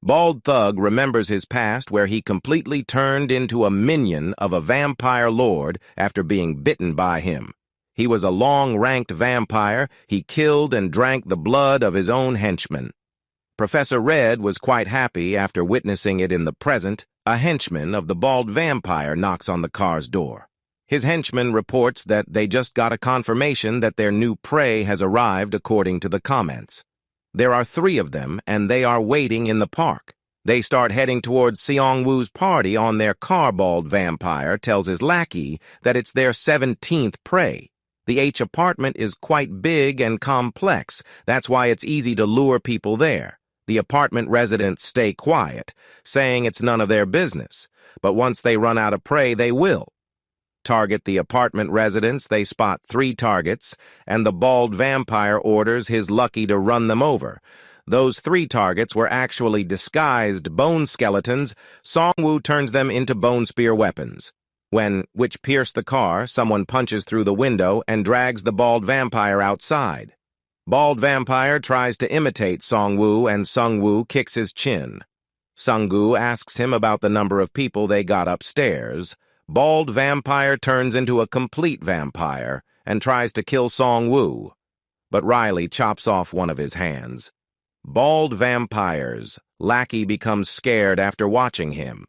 Bald Thug remembers his past where he completely turned into a minion of a vampire lord after being bitten by him. He was a long-ranked vampire. He killed and drank the blood of his own henchmen. Professor Red was quite happy after witnessing it in the present. A henchman of the bald vampire knocks on the car's door. His henchman reports that they just got a confirmation that their new prey has arrived according to the comments. There are 3 of them, and they are waiting in the park. They start heading towards Seongwu's party on their car. Bald vampire tells his lackey that it's their 17th prey. The H apartment is quite big and complex. That's why it's easy to lure people there. The apartment residents stay quiet, saying it's none of their business. But once they run out of prey, they will. Target the apartment residents, they spot 3 targets, and the bald vampire orders his lucky to run them over. Those 3 targets were actually disguised bone skeletons. Seongwu turns them into bone spear weapons. Which pierce the car, someone punches through the window and drags the bald vampire outside. Bald vampire tries to imitate Seongwu, and Seongwu kicks his chin. Seongwu asks him about the number of people they got upstairs. Bald vampire turns into a complete vampire and tries to kill Seongwu, but Riley chops off one of his hands. Bald vampires. Lackey becomes scared after watching him.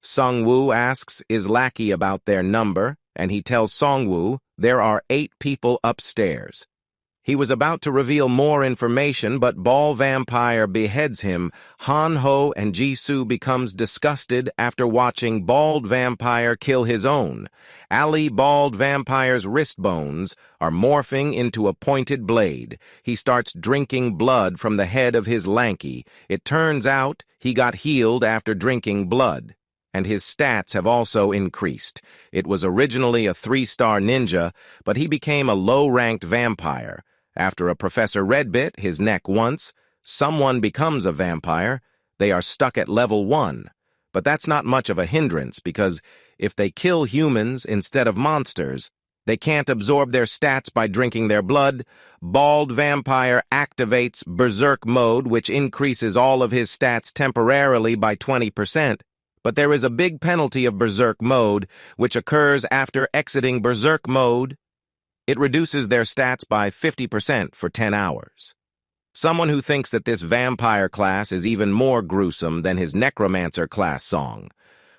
Seongwu asks his lackey about their number, and he tells Seongwu there are 8 people upstairs. He was about to reveal more information, but Bald Vampire beheads him. Han-ho and Jisoo becomes disgusted after watching Bald Vampire kill his own. Ali Bald Vampire's wrist bones are morphing into a pointed blade. He starts drinking blood from the head of his lanky. It turns out he got healed after drinking blood, and his stats have also increased. It was originally a 3-star ninja, but he became a low-ranked vampire. After a Professor Red bit his neck once, someone becomes a vampire. They are stuck at level 1. But that's not much of a hindrance, because if they kill humans instead of monsters, they can't absorb their stats by drinking their blood. Bald Vampire activates Berserk mode, which increases all of his stats temporarily by 20%. But there is a big penalty of Berserk mode, which occurs after exiting Berserk mode. It reduces their stats by 50% for 10 hours. Someone who thinks that this vampire class is even more gruesome than his Necromancer class song,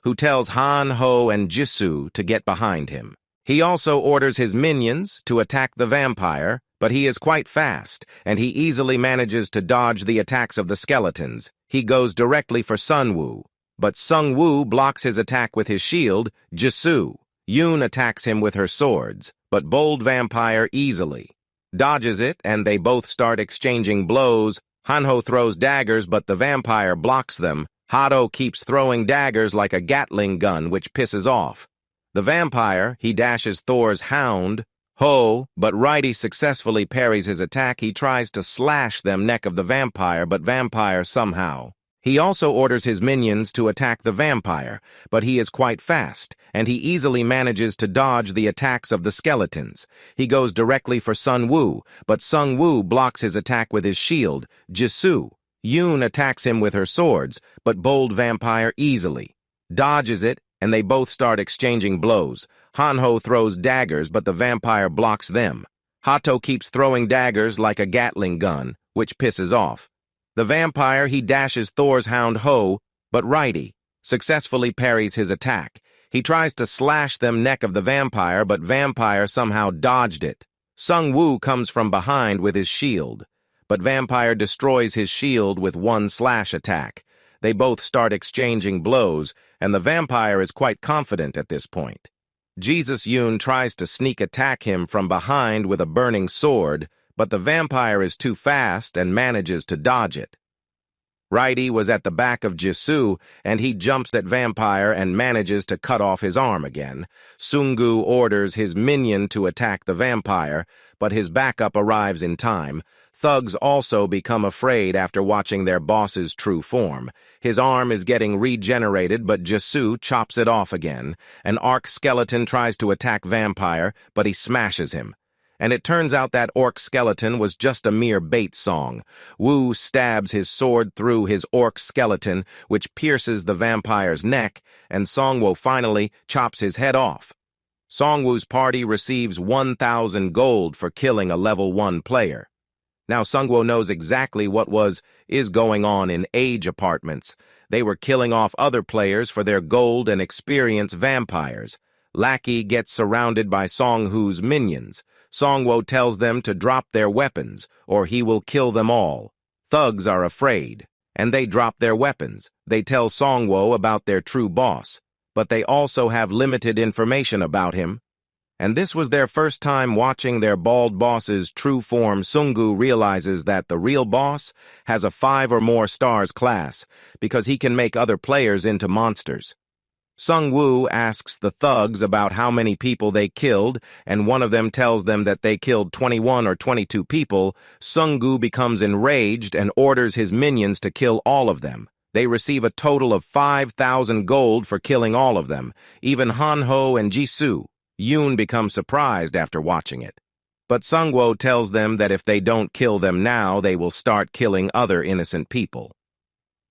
who tells Han, Ho, and Jisoo to get behind him. He also orders his minions to attack the vampire, but he is quite fast, and he easily manages to dodge the attacks of the skeletons. He goes directly for Sunwoo, but Seongwu blocks his attack with his shield. Jisoo, Yoon attacks him with her swords, but Bold Vampire easily dodges it, and they both start exchanging blows. Hanho throws daggers, but the vampire blocks them. Hado keeps throwing daggers like a Gatling gun, which pisses off the vampire. He dashes Thor's hound, Ho, but Righty successfully parries his attack. He tries to slash the neck of the vampire, but vampire somehow. He also orders his minions to attack the vampire, but he is quite fast, and he easily manages to dodge the attacks of the skeletons. He goes directly for Sunwoo, but Seongwu blocks his attack with his shield. Jisoo, Yoon attacks him with her swords, but Bold Vampire easily dodges it, and they both start exchanging blows. Hanho throws daggers, but the vampire blocks them. Hato keeps throwing daggers like a Gatling gun, which pisses off the vampire. He dashes Thor's hound Ho, but Righty successfully parries his attack. He tries to slash the neck of the vampire, but vampire somehow dodged it. Seongwu comes from behind with his shield, but vampire destroys his shield with one slash attack. They both start exchanging blows, and the vampire is quite confident at this point. Jesus Yoon tries to sneak attack him from behind with a burning sword, but the vampire is too fast and manages to dodge it. Righty was at the back of Jisoo, and he jumps at vampire and manages to cut off his arm again. Seongwu orders his minion to attack the vampire, but his backup arrives in time. Thugs also become afraid after watching their boss's true form. His arm is getting regenerated, but Jisoo chops it off again. An arc skeleton tries to attack vampire, but he smashes him. And it turns out that orc skeleton was just a mere bait song. Wu stabs his sword through his orc skeleton, which pierces the vampire's neck, and Seongwu finally chops his head off. Seongwu's party receives 1,000 gold for killing a level 1 player. Now Seongwu knows exactly what is going on in age apartments. They were killing off other players for their gold and experience vampires. Lackey gets surrounded by Seongwu's minions. Seongwu tells them to drop their weapons, or he will kill them all. Thugs are afraid, and they drop their weapons. They tell Seongwu about their true boss, but they also have limited information about him. And this was their first time watching their bald boss's true form. Seongwu realizes that the real boss has a 5 or more stars class, because he can make other players into monsters. Seongwu asks the thugs about how many people they killed, and one of them tells them that they killed 21 or 22 people. Seongwu becomes enraged and orders his minions to kill all of them. They receive a total of 5,000 gold for killing all of them, even Hanho and Jisoo. Yoon becomes surprised after watching it. But Seongwu tells them that if they don't kill them now, they will start killing other innocent people.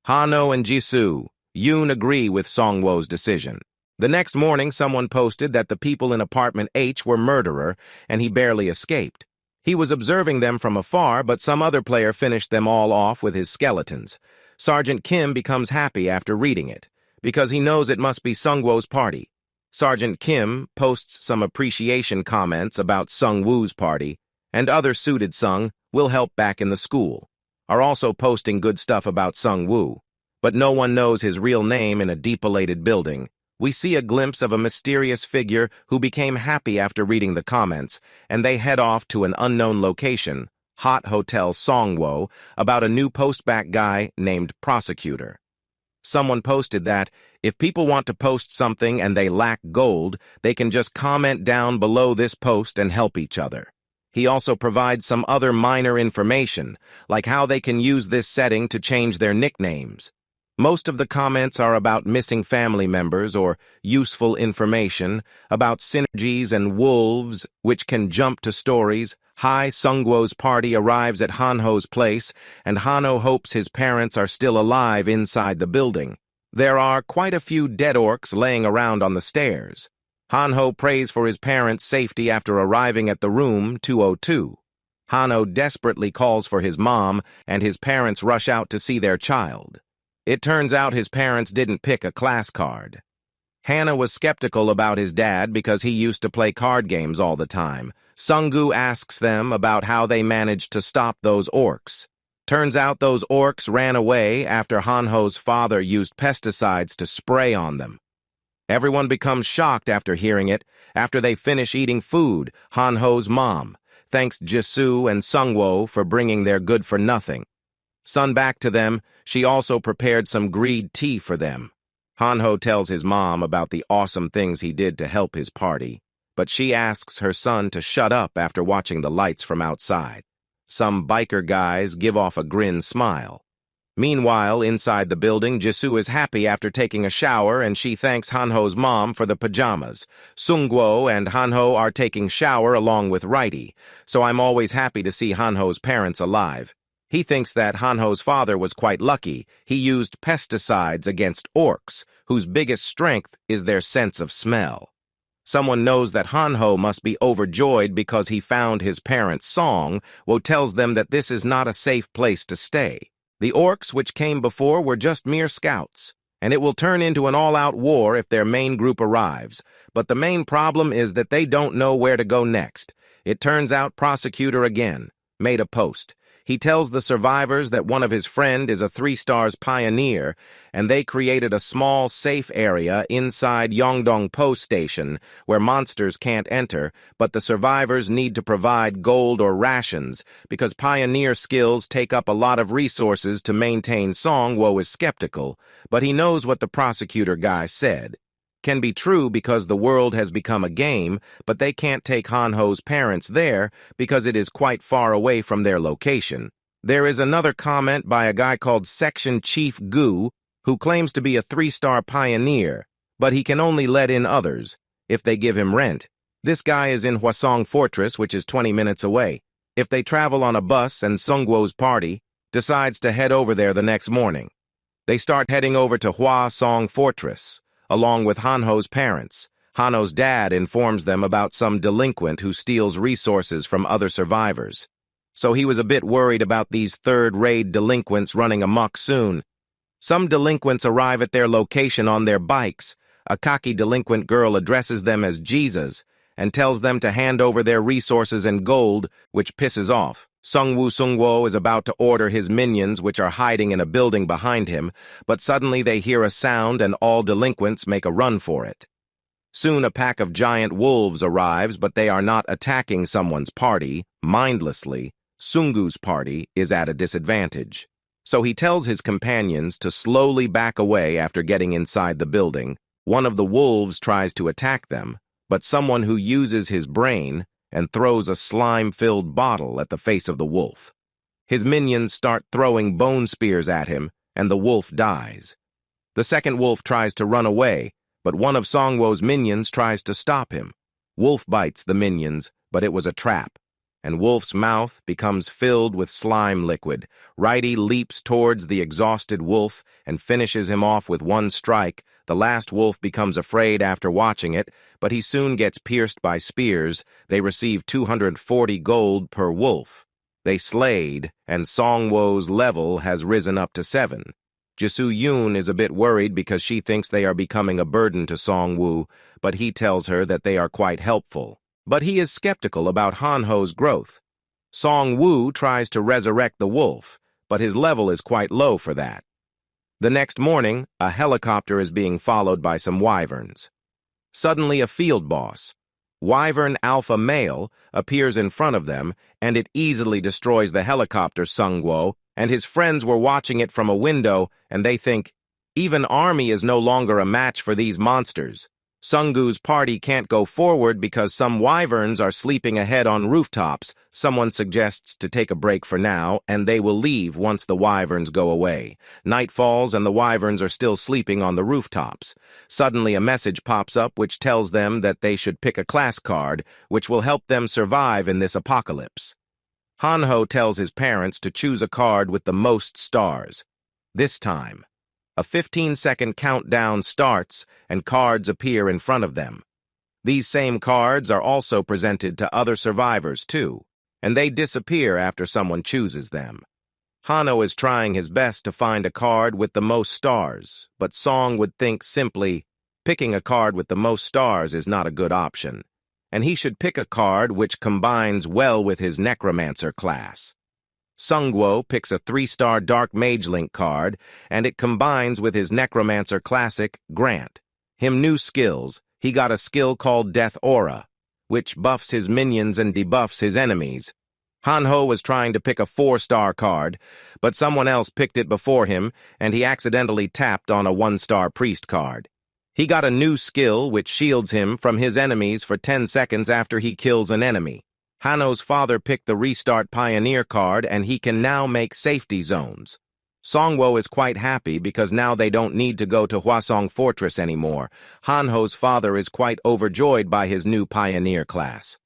Hanho and Jisoo, Yoon agree with Seongwu's decision. The next morning, someone posted that the people in apartment H were murderer, and he barely escaped. He was observing them from afar, but some other player finished them all off with his skeletons. Sergeant Kim becomes happy after reading it, because he knows it must be Seongwu's party. Sergeant Kim posts some appreciation comments about Seongwu's party, and other suited Sung will help back in the school, are also posting good stuff about Seongwu. But no one knows his real name in a depolated building. We see a glimpse of a mysterious figure who became happy after reading the comments, and they head off to an unknown location, Hot Hotel Seongwu, about a new postback guy named Prosecutor. Someone posted that, if people want to post something and they lack gold, they can just comment down below this post and help each other. He also provides some other minor information, like how they can use this setting to change their nicknames. Most of the comments are about missing family members or useful information, about synergies and wolves, which can jump to stories. Seongwu's party arrives at Hanho's place, and Hanho hopes his parents are still alive inside the building. There are quite a few dead orcs laying around on the stairs. Hanho prays for his parents' safety after arriving at the room 202. Hanho desperately calls for his mom, and his parents rush out to see their child. It turns out his parents didn't pick a class card. Hannah was skeptical about his dad because he used to play card games all the time. Seongwu asks them about how they managed to stop those orcs. Turns out those orcs ran away after Hanho's father used pesticides to spray on them. Everyone becomes shocked after hearing it. After they finish eating food, Hanho's mom thanks Jisoo and Seongwu for bringing their good-for-nothing. Sun back to them, she also prepared some greed tea for them. Hanho tells his mom about the awesome things he did to help his party, but she asks her son to shut up after watching the lights from outside. Some biker guys give off a grin smile. Meanwhile, inside the building, Jisoo is happy after taking a shower, and she thanks Hanho's mom for the pajamas. Seongwu and Hanho are taking shower along with Righty, so I'm always happy to see Hanho's parents alive. He thinks that Hanho's father was quite lucky. He used pesticides against orcs, whose biggest strength is their sense of smell. Someone knows that Hanho must be overjoyed because he found his parents' song, Wo tells them that this is not a safe place to stay. The orcs which came before were just mere scouts, and it will turn into an all-out war if their main group arrives. But the main problem is that they don't know where to go next. It turns out Prosecutor again made a post. He tells the survivors that one of his friend is a 3-stars pioneer, and they created a small, safe area inside Yongdong Post Station where monsters can't enter, but the survivors need to provide gold or rations because pioneer skills take up a lot of resources to maintain. Seongwu is skeptical, but he knows what the prosecutor guy said can be true because the world has become a game, but they can't take Hanho's parents there because it is quite far away from their location. There is another comment by a guy called Section Chief Gu, who claims to be a 3-star pioneer, but he can only let in others if they give him rent. This guy is in Hwasong Fortress, which is 20 minutes away. If they travel on a bus and Seongwu's party decides to head over there the next morning, they start heading over to Hwasong Fortress, along with Hanho's parents. Hanho's dad informs them about some delinquent who steals resources from other survivors. So he was a bit worried about these third-rate delinquents running amok soon. Some delinquents arrive at their location on their bikes. A cocky delinquent girl addresses them as Jesus and tells them to hand over their resources and gold, which pisses off. Seongwu is about to order his minions, which are hiding in a building behind him, but suddenly they hear a sound and all delinquents make a run for it. Soon a pack of giant wolves arrives, but they are not attacking someone's party mindlessly. Seongwu's party is at a disadvantage. So he tells his companions to slowly back away after getting inside the building. One of the wolves tries to attack them, but someone who uses his brain and throws a slime-filled bottle at the face of the wolf. His minions start throwing bone spears at him, and the wolf dies. The second wolf tries to run away, but one of Seongwu's minions tries to stop him. Wolf bites the minions, but it was a trap, and Wolf's mouth becomes filled with slime liquid. Righty leaps towards the exhausted wolf and finishes him off with one strike. The last wolf becomes afraid after watching it, but he soon gets pierced by spears. They receive 240 gold per wolf. They slayed, and Seongwu's level has risen up to 7. Jisoo-yoon is a bit worried because she thinks they are becoming a burden to Seongwu, but he tells her that they are quite helpful. But he is skeptical about Hanho's growth. Seongwu tries to resurrect the wolf, but his level is quite low for that. The next morning, a helicopter is being followed by some wyverns. Suddenly a field boss, Wyvern Alpha Male, appears in front of them, and it easily destroys the helicopter. Seongwu and his friends were watching it from a window, and they think, even army is no longer a match for these monsters. Seongwu's party can't go forward because some wyverns are sleeping ahead on rooftops. Someone suggests to take a break for now, and they will leave once the wyverns go away. Night falls and the wyverns are still sleeping on the rooftops. Suddenly a message pops up which tells them that they should pick a class card, which will help them survive in this apocalypse. Hanho tells his parents to choose a card with the most stars. This time, a 15-second countdown starts and cards appear in front of them. These same cards are also presented to other survivors too, and they disappear after someone chooses them. Hanho is trying his best to find a card with the most stars, but Song would think simply, picking a card with the most stars is not a good option, and he should pick a card which combines well with his Necromancer class. Seongwu picks a 3-star Dark Mage Link card, and it combines with his Necromancer classic, Grant. Him new skills, he got a skill called Death Aura, which buffs his minions and debuffs his enemies. Hanho was trying to pick a 4-star card, but someone else picked it before him, and he accidentally tapped on a 1-star Priest card. He got a new skill which shields him from his enemies for 10 seconds after he kills an enemy. Hanho's father picked the Restart Pioneer card, and he can now make safety zones. Seongwu is quite happy because now they don't need to go to Hwasong Fortress anymore. Hanho's father is quite overjoyed by his new Pioneer class.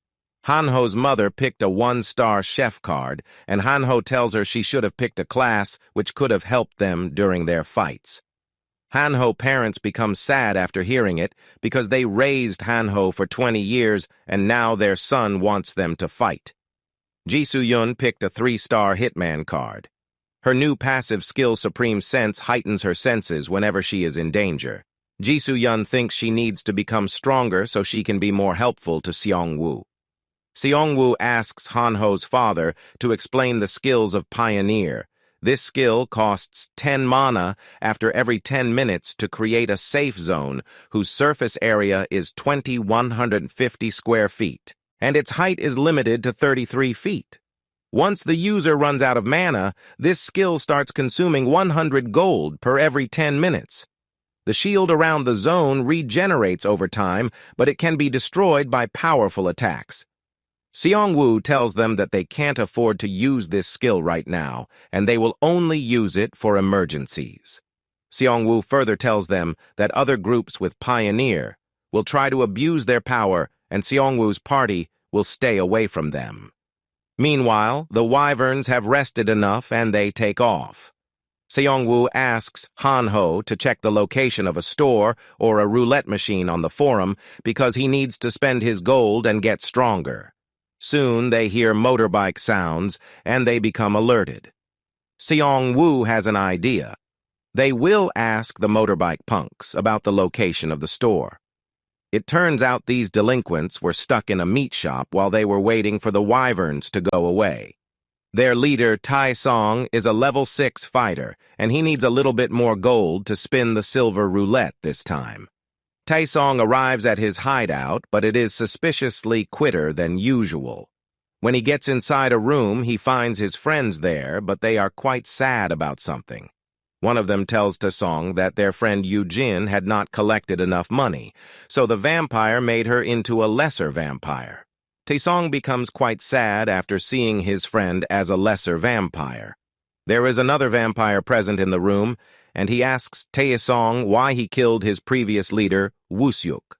Hanho's mother picked a 1-star Chef card, and Hanho tells her she should have picked a class which could have helped them during their fights. Hanho parents become sad after hearing it because they raised Hanho for 20 years and now their son wants them to fight. Jisoo-yoon picked a 3-star Hitman card. Her new passive skill Supreme Sense heightens her senses whenever she is in danger. Jisoo-yoon thinks she needs to become stronger so she can be more helpful to Seongwu. Seongwu asks Hanho's father to explain the skills of Pioneer. This skill costs 10 mana after every 10 minutes to create a safe zone whose surface area is 2,150 square feet, and its height is limited to 33 feet. Once the user runs out of mana, this skill starts consuming 100 gold per every 10 minutes. The shield around the zone regenerates over time, but it can be destroyed by powerful attacks. Seongwu tells them that they can't afford to use this skill right now, and they will only use it for emergencies. Seongwu further tells them that other groups with Pioneer will try to abuse their power and Seongwu's party will stay away from them. Meanwhile, the wyverns have rested enough and they take off. Seongwu asks Hanho to check the location of a store or a roulette machine on the forum because he needs to spend his gold and get stronger. Soon they hear motorbike sounds and they become alerted. Seongwu has an idea. They will ask the motorbike punks about the location of the store. It turns out these delinquents were stuck in a meat shop while they were waiting for the wyverns to go away. Their leader, Tae-song, is a level 6 fighter, and he needs a little bit more gold to spin the silver roulette this time. Tae-song arrives at his hideout, but it is suspiciously quitter than usual. When he gets inside a room, he finds his friends there, but they are quite sad about something. One of them tells Tae-song that their friend Yoo-jin had not collected enough money, so the vampire made her into a lesser vampire. Tae-song becomes quite sad after seeing his friend as a lesser vampire. There is another vampire present in the room, and he asks Tae-song why he killed his previous leader, Woo-seok.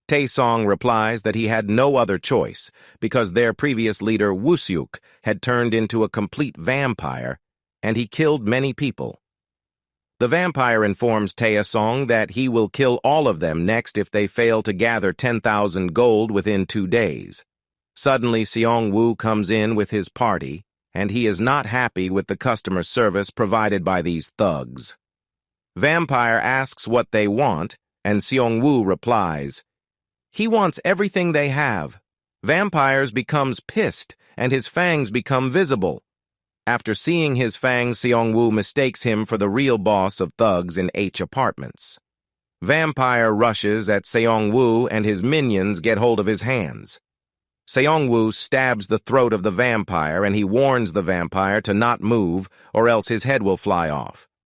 Tae-song replies that he had no other choice, because their previous leader, Woo-seok, had turned into a complete vampire, and he killed many people. The vampire informs Tae-song that he will kill all of them next if they fail to gather 10,000 gold within 2 days. Suddenly, Seongwu comes in with his party, and he is not happy with the customer service provided by these thugs. Vampire asks what they want, and Seongwu replies, "He wants everything they have." Vampires becomes pissed, and his fangs become visible. After seeing his fangs, Seongwu mistakes him for the real boss of thugs in H apartments. Vampire rushes at Seongwu and his minions get hold of his hands. Seongwu stabs the throat of the vampire and he warns the vampire to not move or else his head will fly off.